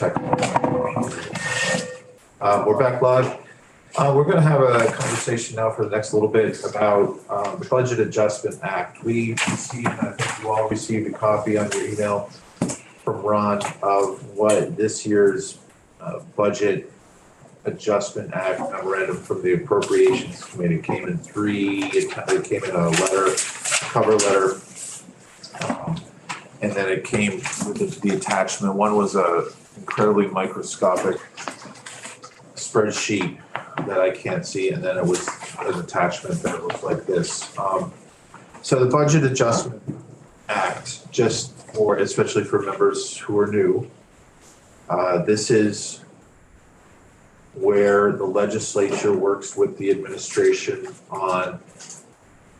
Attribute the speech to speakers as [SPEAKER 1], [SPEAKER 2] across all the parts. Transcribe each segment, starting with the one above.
[SPEAKER 1] We're back live. We're going to have a conversation now for the next little bit about the Budget Adjustment Act. We received, I think you all received a copy on your email from Ron of what this year's Budget Adjustment Act memorandum from the Appropriations Committee came in it came in a letter, cover letter, and then it came with the attachment. One was a incredibly microscopic spreadsheet that I can't see, and then it was an attachment that looks like this. So the Budget Adjustment Act, just for, especially for members who are new, this is where the legislature works with the administration on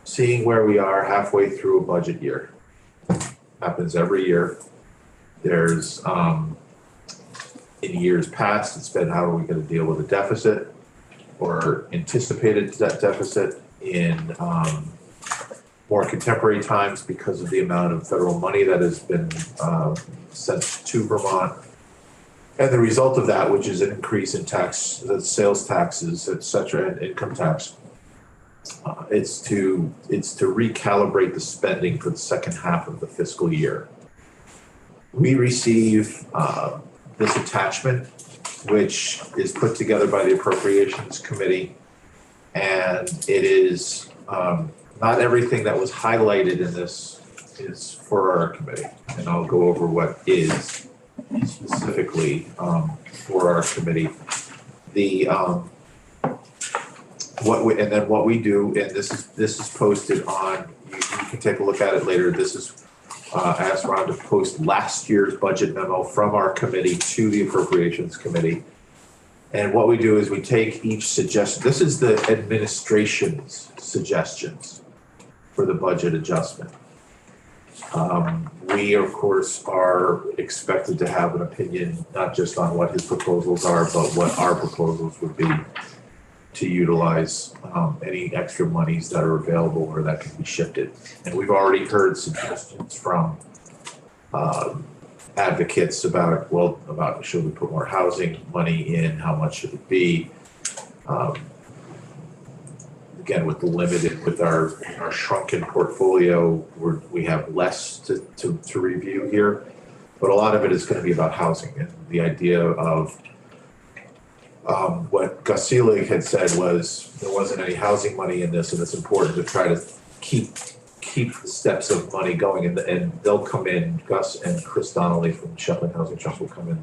[SPEAKER 1] seeing where we are halfway through a budget year. Happens every year. There's in years past, it's been how are we going to deal with a deficit or anticipated that deficit. In more contemporary times, because of the amount of federal money that has been sent to Vermont, and the result of that, which is an increase in tax, the sales taxes, et cetera, and income tax. It's to recalibrate the spending for the second half of the fiscal year. We receive this attachment, which is put together by the Appropriations Committee, and it is not everything that was highlighted in this is for our committee, and I'll go over what is specifically for our committee. The what we do, and this is posted on. You can take a look at it later. This is asked Ron to post last year's budget memo from our committee to the Appropriations Committee. And what we do is we take each suggestion. This is the administration's suggestions for the budget adjustment. We, of course, are expected to have an opinion, not just on what his proposals are, but what our proposals would be to utilize any extra monies that are available or that can be shifted. And we've already heard suggestions from advocates about, about should we put more housing money in, how much should it be? Again, with our shrunken portfolio, we have less to review here, but a lot of it is going to be about housing, and the idea of what Gus Seelig had said was there wasn't any housing money in this, and it's important to try to keep the steps of money going, and they'll come in. Gus and Chris Donnelly from Shetland Housing Trust will come in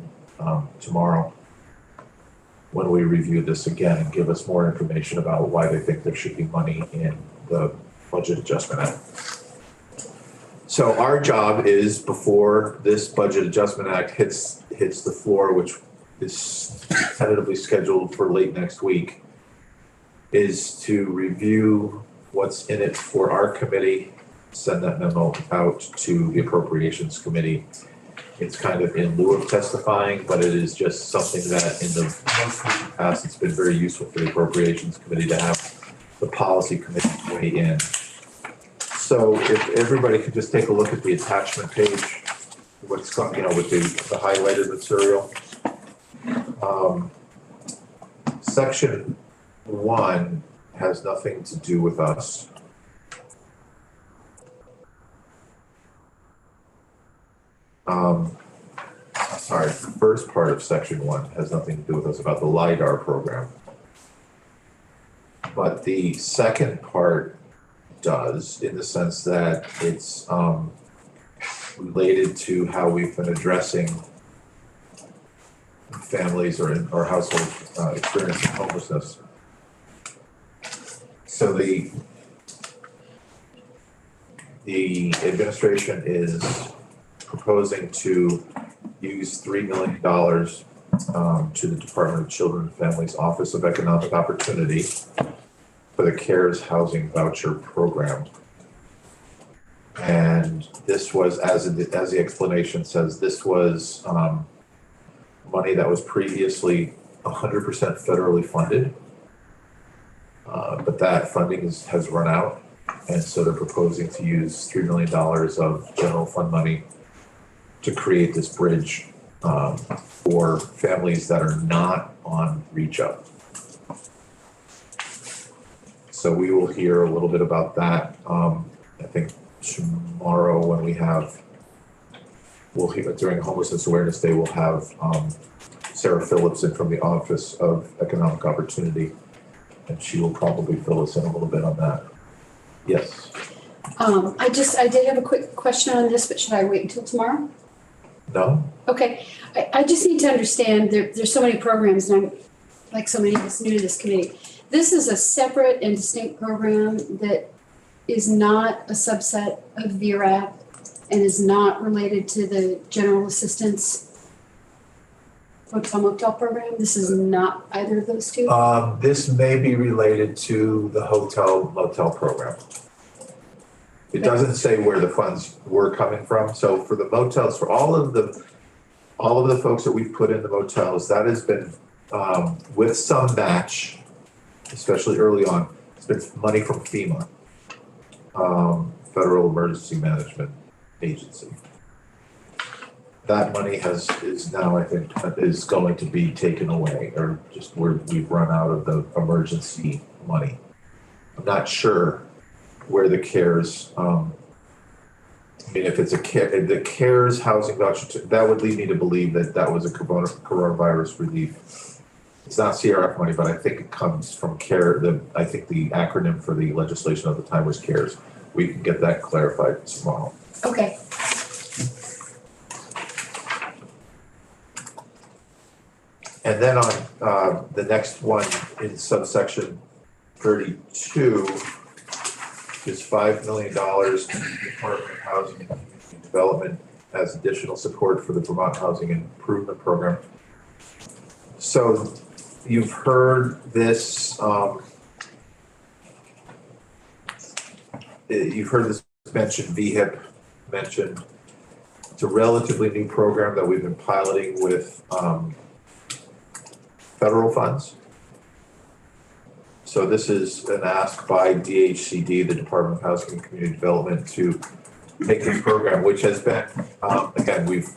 [SPEAKER 1] tomorrow when we review this again and give us more information about why they think there should be money in the Budget Adjustment Act. So our job is, before this Budget Adjustment Act hits the floor, which is tentatively scheduled for late next week, is to review what's in it for our committee, send that memo out to the Appropriations Committee. It's kind of in lieu of testifying, but it is just something that in the past, it's been very useful for the Appropriations Committee to have the Policy Committee weigh in. So if everybody could just take a look at the attachment page, what's got, with the highlighted material. Section 1 has nothing to do with us. Sorry, the first part of Section 1 has nothing to do with us about the LIDAR program. But the second part does, in the sense that it's related to how we've been addressing families or household experiencing homelessness. So the administration is proposing to use $3 million to the Department of Children and Families Office of Economic Opportunity for the CARES Housing Voucher Program. And this was, as the explanation says, this was money that was previously 100% federally funded, but that funding has run out, and so they're proposing to use $3 million of general fund money to create this bridge for families that are not on Reach Up. So we will hear a little bit about that. I think tomorrow when we'll hear during Homelessness Awareness Day, we'll have Sarah Phillipson from the Office of Economic Opportunity, and she will probably fill us in a little bit on that. Yes.
[SPEAKER 2] I did have a quick question on this, but should I wait until tomorrow?
[SPEAKER 1] No?
[SPEAKER 2] Okay, I just need to understand, there's so many programs, and I'm, like so many of us, new to this committee. This is a separate and distinct program that is not a subset of VRAP and is not related to the general assistance hotel motel program. This is not either of those two?
[SPEAKER 1] This may be related to the hotel motel program. It doesn't say where the funds were coming from. So for the motels, for all of the folks that we've put in the motels, that has been with some match, especially early on. It's been money from FEMA, Federal Emergency Management Agency. That money is now, I think, is going to be taken away, or just we've run out of the emergency money. I'm not sure where the CARES, I mean, if it's the CARES housing voucher, that would lead me to believe that was a coronavirus relief. It's not CRF money, but I think it comes from CARE. I think the acronym for the legislation at the time was CARES. We can get that clarified tomorrow.
[SPEAKER 2] Okay.
[SPEAKER 1] And then on the next one in subsection 32 is $5 million to the Department of Housing and Community Development as additional support for the Vermont Housing Improvement Program. So you've heard this, mentioned, VHIP mentioned. It's a relatively new program that we've been piloting with federal funds. So this is an ask by DHCD, the Department of Housing and Community Development, to take this program, which has been, again, we've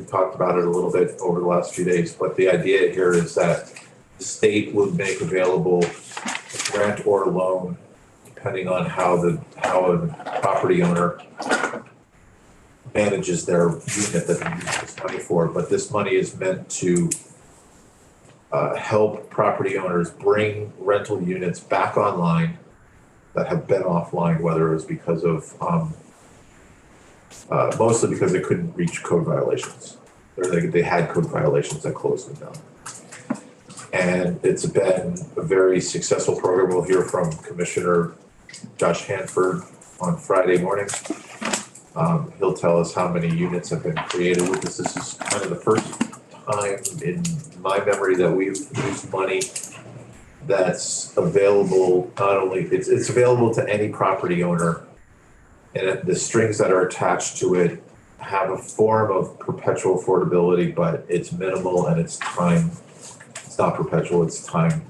[SPEAKER 1] talked about it a little bit over the last few days, but the idea here is that the state would make available a grant or a loan, depending on how a property owner manages their unit that they use this money for. But this money is meant to help property owners bring rental units back online that have been offline, whether it was because of, mostly because they couldn't reach code violations. Or they had code violations that closed them down. And it's been a very successful program. We'll hear from Commissioner Josh Hanford on Friday morning. He'll tell us how many units have been created with this. This is kind of the first time in my memory that we've used money that's available, not only, it's available to any property owner, and the strings that are attached to it have a form of perpetual affordability, but it's minimal and it's time, it's not perpetual, it's time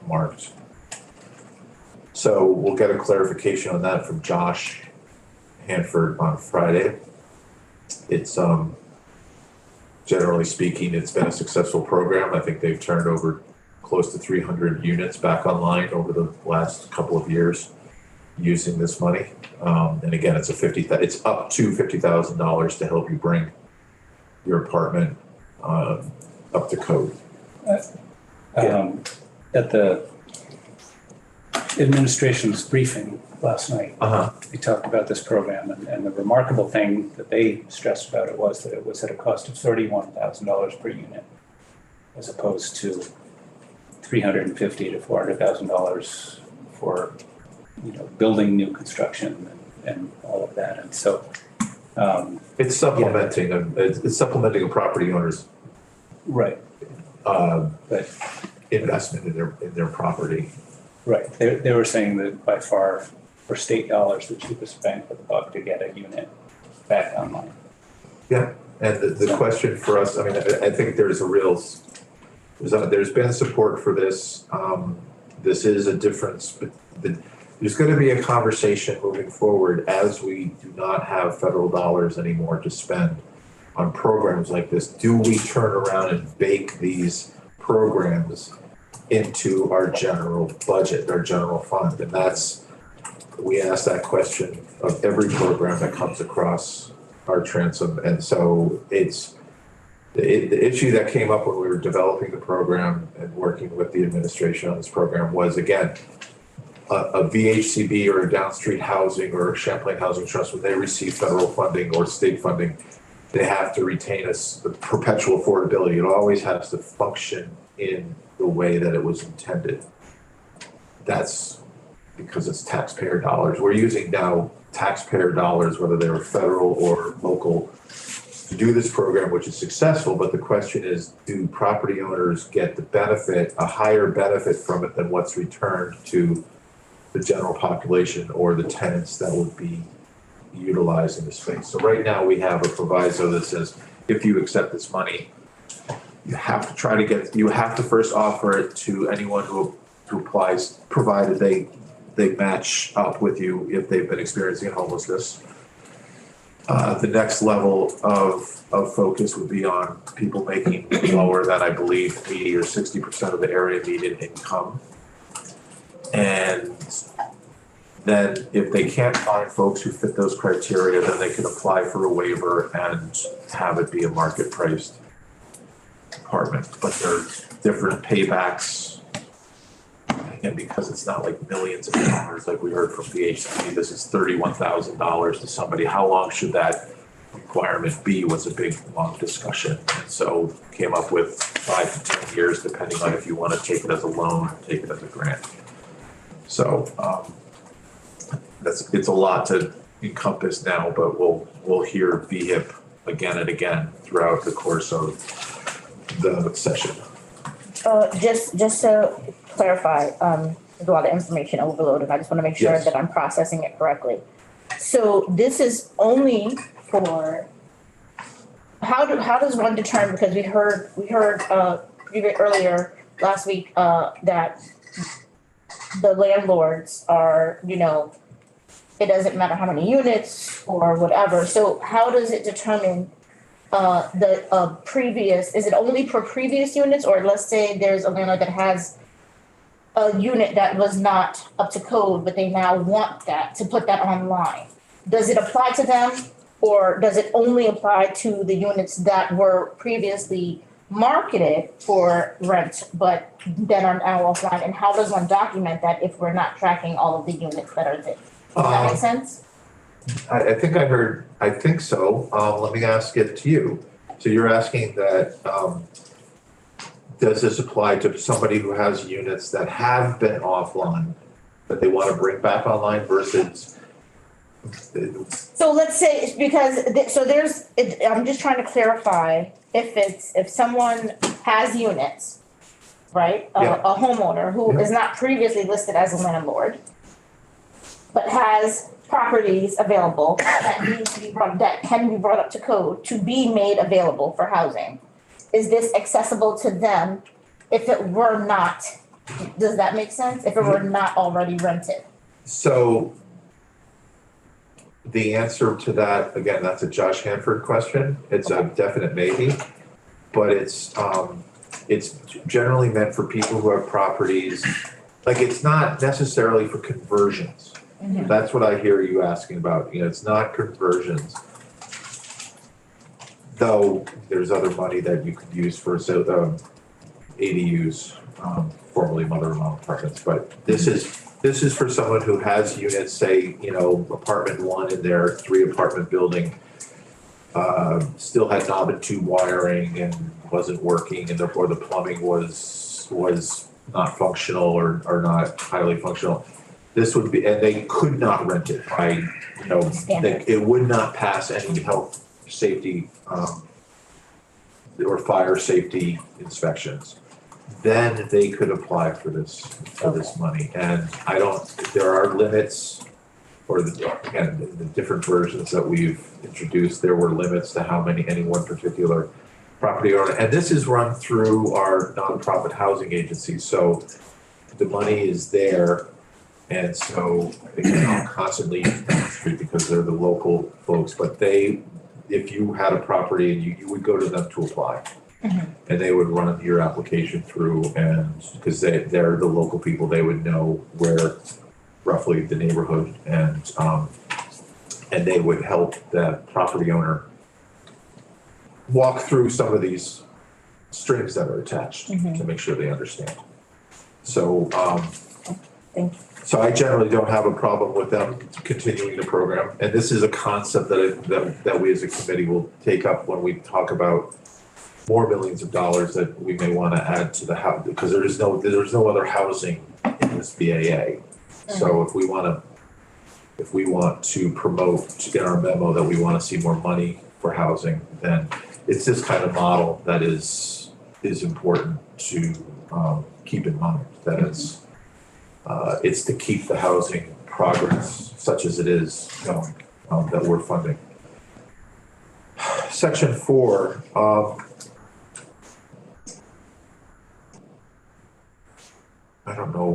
[SPEAKER 1] marked. So we'll get a clarification on that from Josh Hanford on Friday. It's generally speaking, it's been a successful program. I think they've turned over close to 300 units back online over the last couple of years using this money. And again, it's up to $50,000 to help you bring your apartment up to code.
[SPEAKER 3] At the administration's briefing last night, we talked about this program, and the remarkable thing that they stressed about it was that it was at a cost of $31,000 per unit, as opposed to $350,000 to $400,000 for building new construction and all of that. And so
[SPEAKER 1] it's supplementing it's supplementing a property owner's
[SPEAKER 3] right,
[SPEAKER 1] but investment in their property.
[SPEAKER 3] Right. They were saying that by far, for state dollars, the cheapest bang for the buck to get a unit back online.
[SPEAKER 1] Yeah, and the question for us, I mean, I think there's there's been support for this. This is a difference, but there's going to be a conversation moving forward as we do not have federal dollars anymore to spend on programs like this, do we turn around and bake these programs into our general budget, our general fund? And we ask that question of every program that comes across our transom. And so the issue that came up when we were developing the program and working with the administration on this program was, again, a VHCB or a Down Street Housing or a Champlain Housing Trust, when they receive federal funding or state funding, they have to retain a perpetual affordability. It always has to function in the way that it was intended. That's because it's taxpayer dollars. We're using now taxpayer dollars, whether they were federal or local, to do this program, which is successful. But the question is, do property owners get the benefit, a higher benefit from it than what's returned to the general population or the tenants that would be utilizing the space? So right now we have a proviso that says, if you accept this money, you have to first offer it to anyone who applies, provided they match up with you if they've been experiencing homelessness. The next level of focus would be on people making lower than, I believe, 80 or 60% of the area median income. And then if they can't find folks who fit those criteria, then they can apply for a waiver and have it be a market priced apartment. But there's different paybacks. And because it's not like millions of dollars, like we heard from VHC, this is $31,000 to somebody. How long should that requirement be was a big, long discussion. And so came up with 5 to 10 years, depending on if you want to take it as a loan, or take it as a grant. So it's a lot to encompass now, but we'll hear VHIP again and again throughout the course of the session.
[SPEAKER 4] Just to clarify, there's a lot of information overload, and I just want to make sure that I'm processing it correctly. So this is only for, how does one determine, because we heard earlier last week that the landlords are, it doesn't matter how many units or whatever. So how does it determine the previous, is it only for previous units, or let's say there's a landlord that has a unit that was not up to code, but they now want that, to put that online? Does it apply to them, or does it only apply to the units that were previously marketed for rent, but then are now offline? And how does one document that if we're not tracking all of the units that are there? Does that make sense?
[SPEAKER 1] I think so. Let me ask it to you. So you're asking that, does this apply to somebody who has units that have been offline that they want to bring back online versus?
[SPEAKER 4] So let's say, I'm just trying to clarify if someone has units, right? A homeowner who is not previously listed as a landlord, but has properties available that can be brought up to code to be made available for housing. Is this accessible to them if it were not? Does that make sense? If it were not already rented? So
[SPEAKER 1] the answer to that, again, that's a Josh Hanford question. It's a definite maybe, but it's generally meant for people who have properties. Like, it's not necessarily for conversions. Mm-hmm. That's what I hear you asking about. It's not conversions. Though there's other money that you could use for ADUs, formerly mother-in-law apartments. But this is for someone who has units, say, apartment 1 in their 3-apartment building, still had knob and tube wiring and wasn't working, and therefore the plumbing was not functional or not highly functional. This would be, and they could not rent it by, it would not pass any health, safety, or fire safety inspections. Then they could apply for this money. And there are limits, or the different versions that we've introduced, there were limits to how many any one particular property owner. And this is run through our nonprofit housing agency. So the money is there. And so they can constantly use Down Street because they're the local folks, but they if you had a property and you would go to them to apply.
[SPEAKER 4] Mhm.
[SPEAKER 1] And they would run your application through and, because they're the local people, they would know where roughly the neighborhood and they would help that property owner walk through some of these strings that are attached to make sure they understand. So,
[SPEAKER 4] Thank you.
[SPEAKER 1] so I generally don't have a problem with them continuing the program. And this is a concept that we as a committee will take up when we talk about more millions of dollars that we may want to add to the house, because there's no other housing in this BAA. So if we want to promote, to get our memo that we want to see more money for housing, then it's this kind of model that is important to keep in mind. That it's to keep the housing progress, such as it is, going, that we're funding. Section 4. I don't know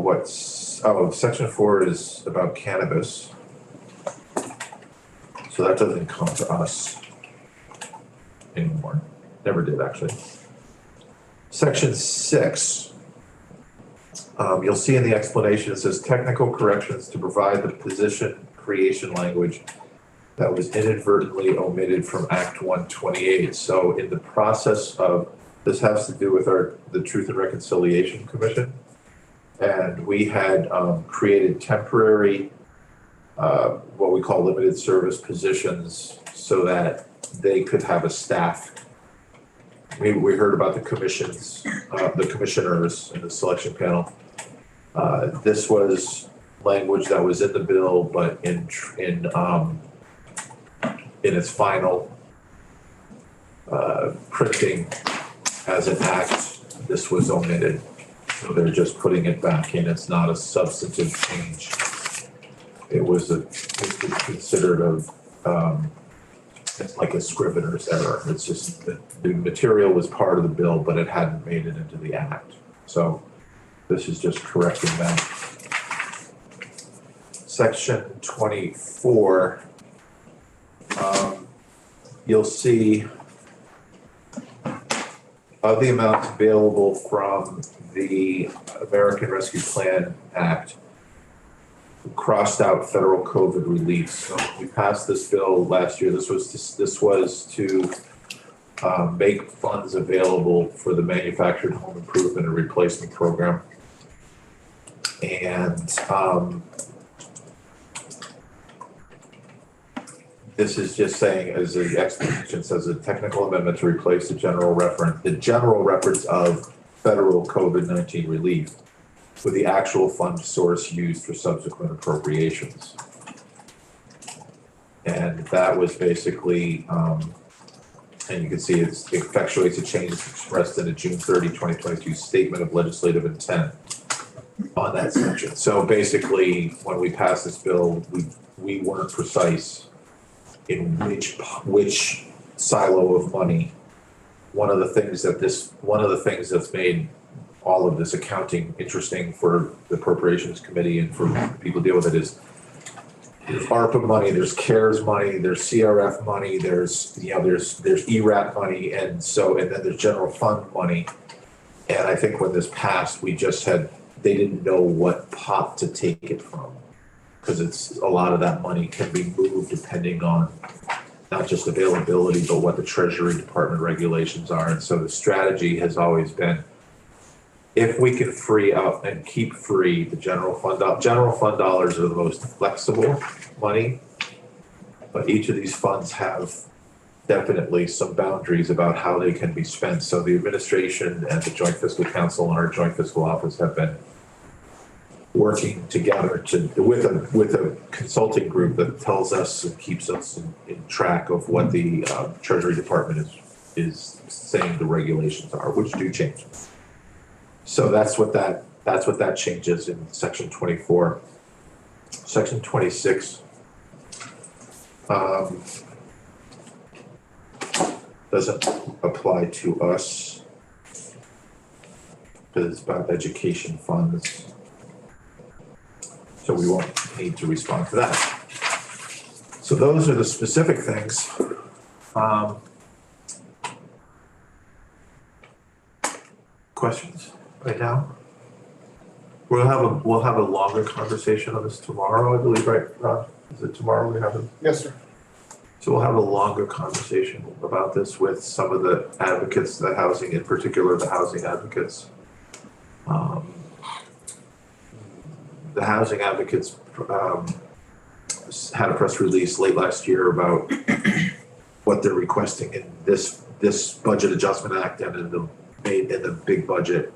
[SPEAKER 1] section 4 is about cannabis. So that doesn't come to us anymore. Never did, actually. Section 6. You'll see in the explanation, it says technical corrections to provide the position creation language that was inadvertently omitted from Act 128. So in the process of, this has to do with the Truth and Reconciliation Commission. And we had created temporary, what we call limited service positions so that they could have a staff. We heard about the commissions, the commissioners in the selection panel. This was language that was in the bill, but in its final printing as an act, this was omitted. So they're just putting it back in. It's not a substantive change. It was considered it's like a scrivener's error. It's just the material was part of the bill, but it hadn't made it into the act. So this is just correcting that. Section 24, you'll see of the amounts available from the American Rescue Plan Act, crossed out federal COVID relief. So we passed this bill last year. This was to make funds available for the manufactured home improvement and replacement program. And this is just saying, as the explanation says, a technical amendment to replace the general reference of federal COVID-19 relief with the actual fund source used for subsequent appropriations. And that was basically, and you can see it effectuates a change expressed in a June 30, 2022 statement of legislative intent on that section. So basically, when we passed this bill, we weren't precise in which silo of money. One of the things that's made all of this accounting interesting for the appropriations committee and for people to deal with it is there's ARPA money, there's CARES money, there's CRF money, there's ERAP money, and then there's general fund money. And I think when this passed, they didn't know what pot to take it from, because it's a lot of that money can be moved depending on not just availability, but what the Treasury Department regulations are. And so the strategy has always been, if we can free up and keep free the general fund dollars are the most flexible money, but each of these funds have definitely some boundaries about how they can be spent. So the administration and the Joint Fiscal Council and our Joint Fiscal Office have been working together with a consulting group that tells us and keeps us in track of what the Treasury Department is saying the regulations are, which do change. So that's what that changes in section 24. Section 26 doesn't apply to us because it's about education funds. So we won't need to respond to that. So those are the specific things. Questions right now? We'll have a longer conversation on this tomorrow, I believe, right, Rob? Is it tomorrow we have it?
[SPEAKER 5] Yes, sir.
[SPEAKER 1] So we'll have a longer conversation about this with some of the advocates, the housing, in particular, the housing advocates. The housing advocates had a press release late last year about what they're requesting in this budget adjustment act and in the big budget.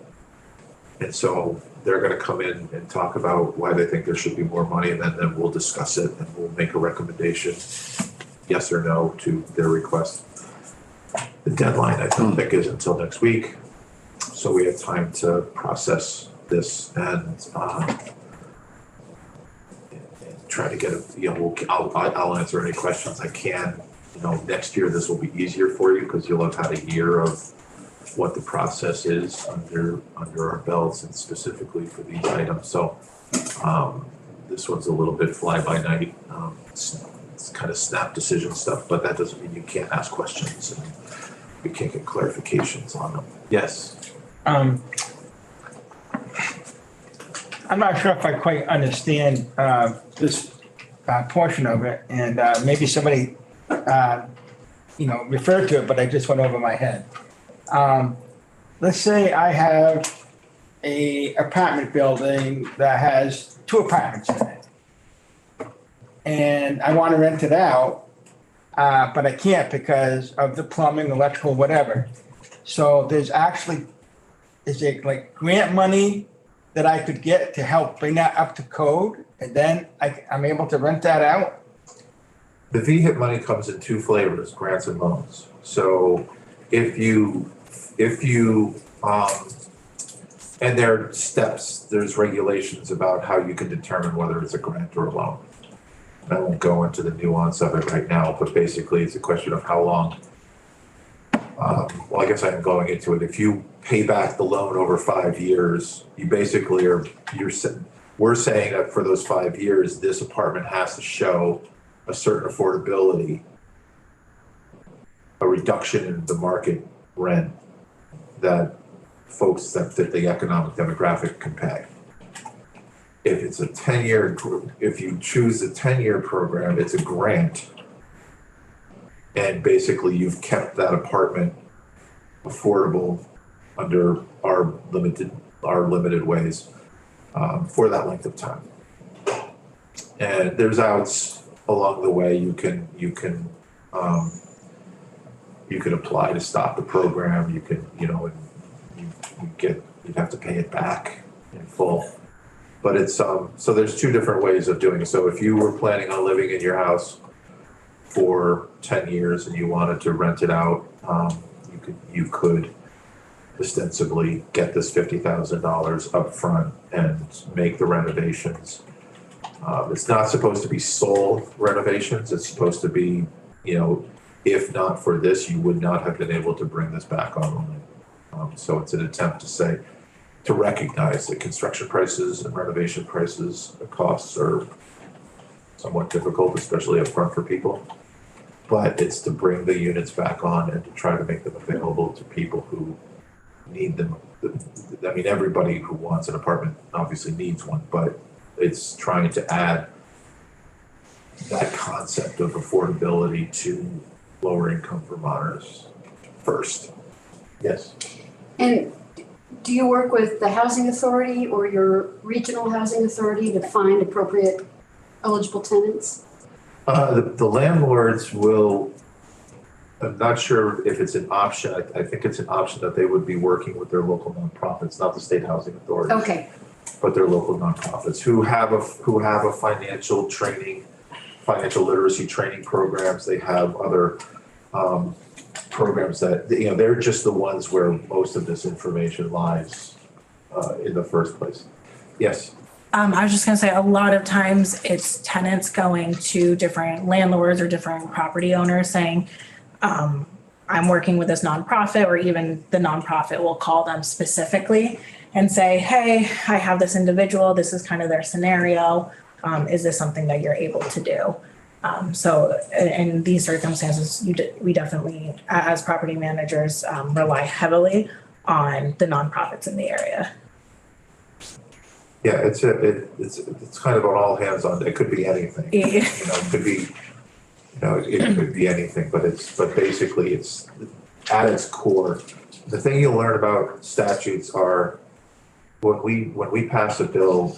[SPEAKER 1] And so they're gonna come in and talk about why they think there should be more money, and then we'll discuss it and we'll make a recommendation, yes or no, to their request. The deadline, I don't think, is until next week, so we have time to process this and try to get I'll answer any questions I can. Next year, this will be easier for you because you'll have had a year of what the process is under our belts, and specifically for these items. So this one's a little bit fly by night. It's kind of snap decision stuff, but that doesn't mean you can't ask questions and we can't get clarifications on them. Yes.
[SPEAKER 6] I'm not sure if I quite understand this portion of it, and maybe somebody referred to it, but I just went over my head. Let's say I have a apartment building that has 2 apartments in it, and I want to rent it out, but I can't because of the plumbing, electrical, whatever. So is it like grant money that I could get to help bring that up to code, and then I'm able to rent that out?
[SPEAKER 1] The VHIP money comes in 2 flavors, grants and loans. So if you and there are steps, there's regulations about how you can determine whether it's a grant or a loan. I won't go into the nuance of it right now, but basically it's a question of how long. Well, I guess I'm going into it. If you pay back the loan over 5 years, you basically we're saying that for those 5 years, this apartment has to show a certain affordability, a reduction in the market rent that folks that fit the economic demographic can pay. If it's a 10-year, if you choose a 10-year program, it's a grant. And basically you've kept that apartment affordable under our limited ways for that length of time. And there's outs along the way. You can apply to stop the program. You can, you'd have to pay it back in full. But it's so there's 2 different ways of doing it. So if you were planning on living in your house for 10 years and you wanted to rent it out, you could ostensibly get this $50,000 up front and make the renovations. It's not supposed to be sole renovations. It's supposed to be, if not for this, you would not have been able to bring this back online. So it's an attempt to recognize that construction prices and renovation prices, the costs are somewhat difficult, especially up front for people. But it's to bring the units back on and to try to make them available to people who need them. I mean, everybody who wants an apartment obviously needs one, but it's trying to add that concept of affordability to lower income Vermonters first. Yes. And
[SPEAKER 2] do you work with the housing authority or your regional housing authority to find appropriate eligible tenants?
[SPEAKER 1] The landlords will, I'm not sure if it's an option. I think it's an option that they would be working with their local nonprofits, not the state housing authority.
[SPEAKER 2] Okay.
[SPEAKER 1] But their local nonprofits who have a financial literacy training programs. They have other programs that, they're just the ones where most of this information lies in the first place. Yes.
[SPEAKER 7] I was just gonna say, a lot of times it's tenants going to different landlords or different property owners saying, I'm working with this nonprofit, or even the nonprofit will call them specifically and say, hey, I have this individual, this is kind of their scenario. Is this something that you're able to do? So in these circumstances, we definitely, as property managers, rely heavily on the nonprofits in the area.
[SPEAKER 1] Yeah, it's kind of an all hands on, it could be anything.
[SPEAKER 7] Yeah.
[SPEAKER 1] It could be, it could be anything, but basically it's at its core. The thing you'll learn about statutes are when we pass a bill,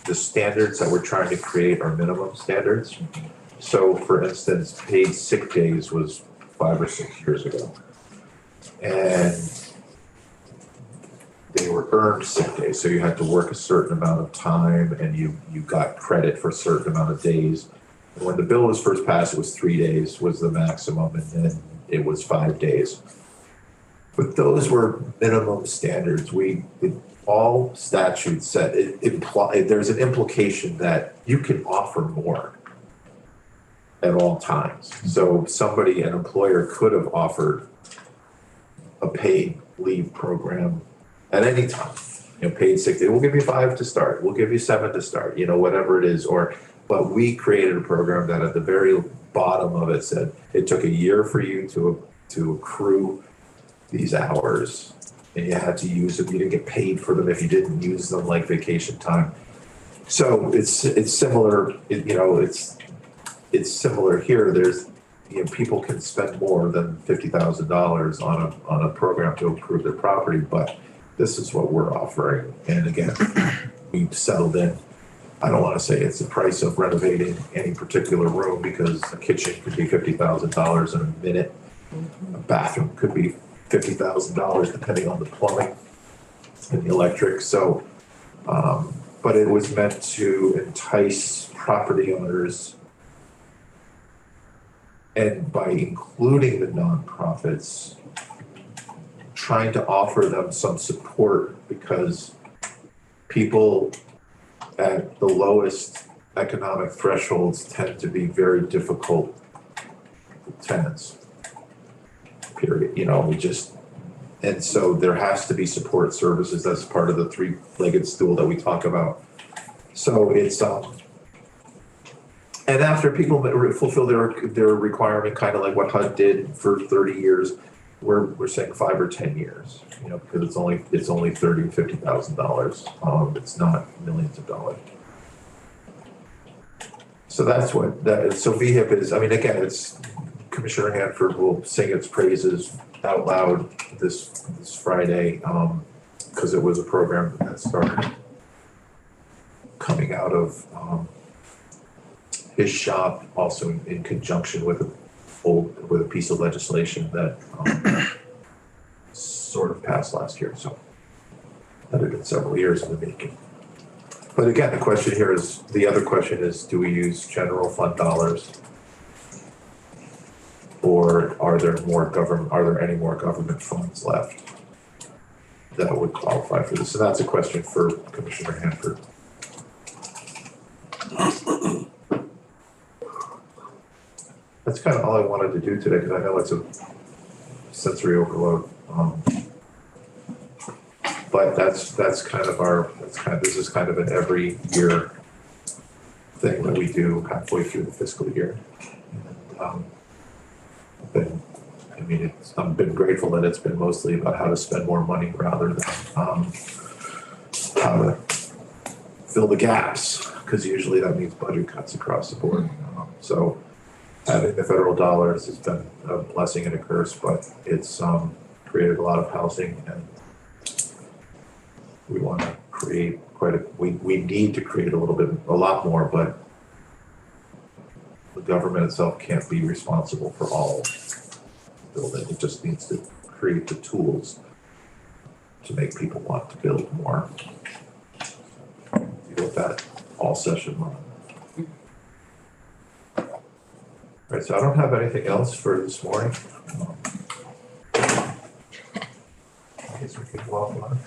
[SPEAKER 1] the standards that we're trying to create are minimum standards. So for instance, paid sick days was 5 or 6 years ago. And they were earned sick days, so you had to work a certain amount of time and you got credit for a certain amount of days. And when the bill was first passed, it was 3 days was the maximum, and then it was 5 days. But those were minimum standards. All statutes said there's an implication that you can offer more at all times. So an employer could have offered a paid leave program at any time. Paid sick day. We'll give you 5 to start. We'll give you 7 to start. Whatever it is. But we created a program that at the very bottom of it said it took a year for you to accrue these hours, and you had to use them. You didn't get paid for them if you didn't use them, like vacation time. So it's similar. It's similar here. There's people can spend more than $50,000 on a program to improve their property, but this is what we're offering. And again, we've settled in. I don't want to say it's the price of renovating any particular room, because a kitchen could be $50,000 in a minute. A bathroom could be $50,000 depending on the plumbing and the electric. So, but it was meant to entice property owners, and by including the nonprofits, trying to offer them some support, because people at the lowest economic thresholds tend to be very difficult tenants. Period. And so there has to be support services. That's part of the 3-legged stool that we talk about. So it's and after people fulfill their requirement, kind of like what HUD did for 30 years, we're saying 5 or 10 years. Because it's only $30,000 to $50,000. It's not millions of dollars. So that's what that is. So VHIP is. I mean, again, it's. Commissioner Hanford will sing its praises out loud this Friday, because it was a program that started coming out of his shop, also in conjunction with a piece of legislation that sort of passed last year. So that had been several years in the making. But again, the other question is, do we use general fund dollars? Or are there any more government funds left that would qualify for this? And that's a question for Commissioner Hanford. That's kind of all I wanted to do today, because I know it's a sensory overload. But this is kind of an every year thing that we do halfway through the fiscal year. And, I've been grateful that it's been mostly about how to spend more money rather than how to fill the gaps, because usually that means budget cuts across the board. So having the federal dollars has been a blessing and a curse, but it's created a lot of housing, and we want to create we need to create a lot more, but the government itself can't be responsible for all building. It just needs to create the tools to make people want to build more. Deal with that all session long. All right, so I don't have anything else for this morning. I guess we could walk on.